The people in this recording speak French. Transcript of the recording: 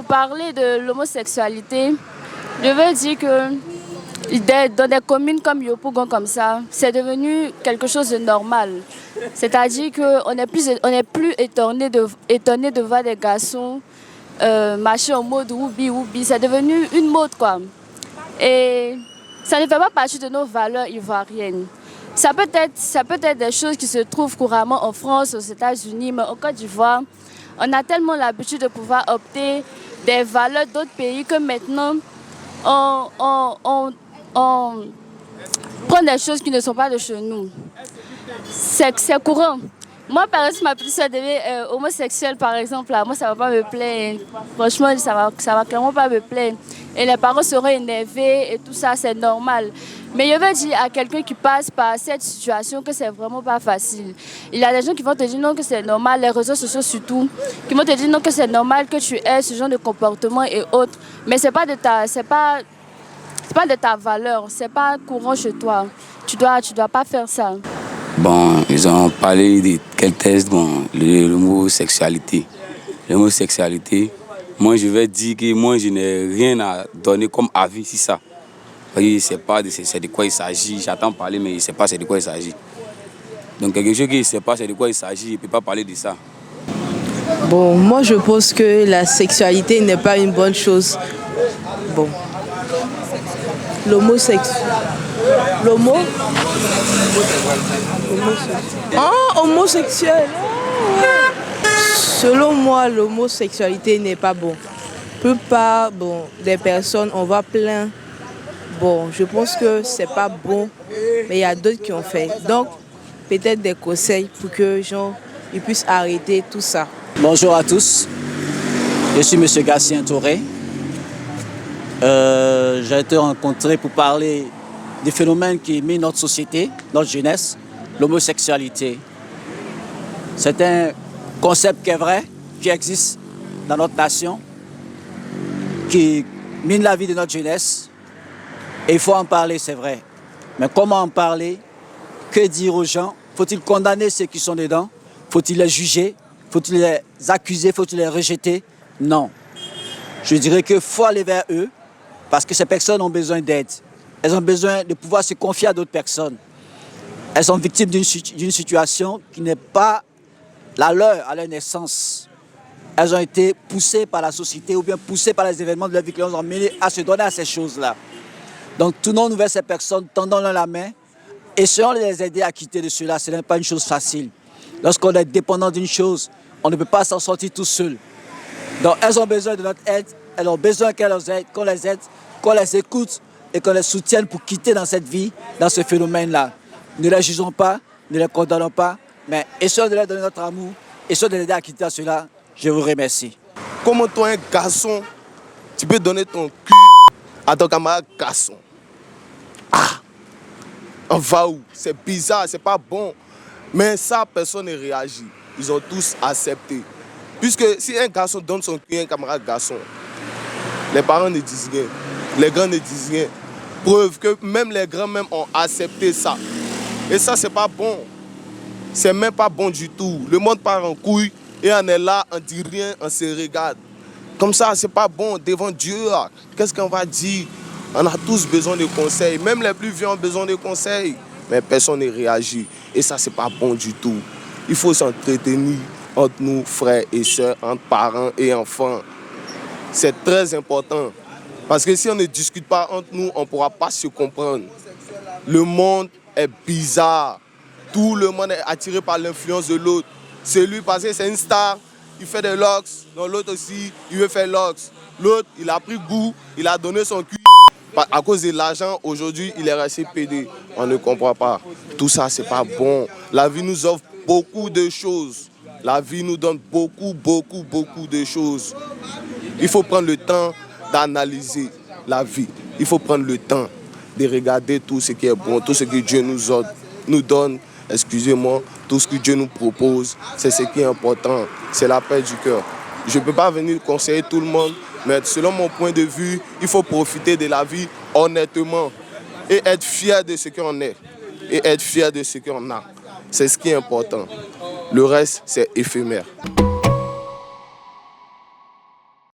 parler de l'homosexualité, je veux dire que dans des communes comme Yopougon, comme ça, c'est devenu quelque chose de normal. C'est-à-dire qu'on n'est plus étonné de voir des garçons marcher en mode roubi, roubi. C'est devenu une mode, quoi. Et ça ne fait pas partie de nos valeurs ivoiriennes. Ça peut être des choses qui se trouvent couramment en France, aux États-Unis, mais en Côte d'Ivoire, on a tellement l'habitude de pouvoir opter des valeurs d'autres pays que maintenant, on prend des choses qui ne sont pas de chez nous. C'est courant. Moi, par exemple, ma petite soeur devient homosexuelle, par exemple, là, moi, ça ne va pas me plaire. Franchement, ça va clairement pas me plaire. Et les parents seront énervés et tout ça, c'est normal. Mais je veux dire à quelqu'un qui passe par cette situation que c'est vraiment pas facile. Il y a des gens qui vont te dire non, que c'est normal, les réseaux sociaux surtout, qui vont te dire non, que c'est normal que tu aies ce genre de comportement et autres. Mais c'est pas de ta valeur, c'est pas courant chez toi. Tu dois pas faire ça. Bon, ils ont parlé de quel test, bon, l'homosexualité. L'homosexualité, moi je vais dire que moi je n'ai rien à donner comme avis sur ça. Oui, c'est de quoi il s'agit, j'entends parler mais il ne sait pas c'est de quoi il s'agit. Donc quelque chose qu'il ne sait pas c'est de quoi il s'agit, il ne peut pas parler de ça. Bon, moi je pense que la sexualité n'est pas une bonne chose. Bon. Homosexuel. Selon moi, l'homosexualité n'est pas bon. Plupart des personnes, on voit plein. Bon, je pense que c'est pas bon, mais il y a d'autres qui ont fait. Donc, peut-être des conseils pour que les gens ils puissent arrêter tout ça. Bonjour à tous, je suis M. Gatien Touré. J'ai été rencontré pour parler du phénomène qui met notre société, notre jeunesse, l'homosexualité. C'est un concept qui est vrai, qui existe dans notre nation, qui mine la vie de notre jeunesse. Et il faut en parler, c'est vrai. Mais comment en parler? Que dire aux gens? Faut-il condamner ceux qui sont dedans? Faut-il les juger? Faut-il les accuser? Faut-il les rejeter? Non. Je dirais qu'il faut aller vers eux parce que ces personnes ont besoin d'aide. Elles ont besoin de pouvoir se confier à d'autres personnes. Elles sont victimes d'une situation qui n'est pas la leur à leur naissance. Elles ont été poussées par la société ou bien poussées par les événements de leur vie qui les ont menées à se donner à ces choses-là. Donc, tournons-nous vers ces personnes, tendons-leur la main, essayons de les aider à quitter de cela. Ce n'est pas une chose facile. Lorsqu'on est dépendant d'une chose, on ne peut pas s'en sortir tout seul. Donc, elles ont besoin de notre aide, elles ont besoin qu'on les aide, qu'on les écoute et qu'on les soutienne pour quitter dans cette vie, dans ce phénomène-là. Ne les jugeons pas, ne les condamnons pas, mais essayons de leur donner notre amour, essayons de les aider à quitter cela. Je vous remercie. Comment toi, un garçon, tu peux donner ton cul à ton camarade garçon? Ah! On va où? C'est bizarre, c'est pas bon. Mais ça, personne ne réagit. Ils ont tous accepté. Puisque si un garçon donne son cul à un camarade garçon, les parents ne disent rien, les grands ne disent rien. Preuve que même les grands même ont accepté ça. Et ça, c'est pas bon. C'est même pas bon du tout. Le monde part en couille et on est là, on dit rien, on se regarde. Comme ça, c'est pas bon devant Dieu. Qu'est-ce qu'on va dire? On a tous besoin de conseils. Même les plus vieux ont besoin de conseils. Mais personne ne réagit. Et ça, c'est pas bon du tout. Il faut s'entretenir entre nous, frères et sœurs, entre parents et enfants. C'est très important. Parce que si on ne discute pas entre nous, on ne pourra pas se comprendre. Le monde est bizarre. Tout le monde est attiré par l'influence de l'autre. C'est lui parce que c'est une star, il fait des locks. Donc l'autre aussi, il veut faire locks. L'autre, il a pris goût, il a donné son cul. À cause de l'argent, aujourd'hui, il est resté pédé. On ne comprend pas. Tout ça, c'est pas bon. La vie nous offre beaucoup de choses. La vie nous donne beaucoup de choses. Il faut prendre le temps d'analyser la vie. Il faut prendre le temps de regarder tout ce qui est bon, tout ce que Dieu nous donne. Excusez-moi, tout ce que Dieu nous propose, c'est ce qui est important. C'est la paix du cœur. Je ne peux pas venir conseiller tout le monde, mais selon mon point de vue, il faut profiter de la vie honnêtement et être fier de ce qu'on est et être fier de ce qu'on a. C'est ce qui est important. Le reste, c'est éphémère.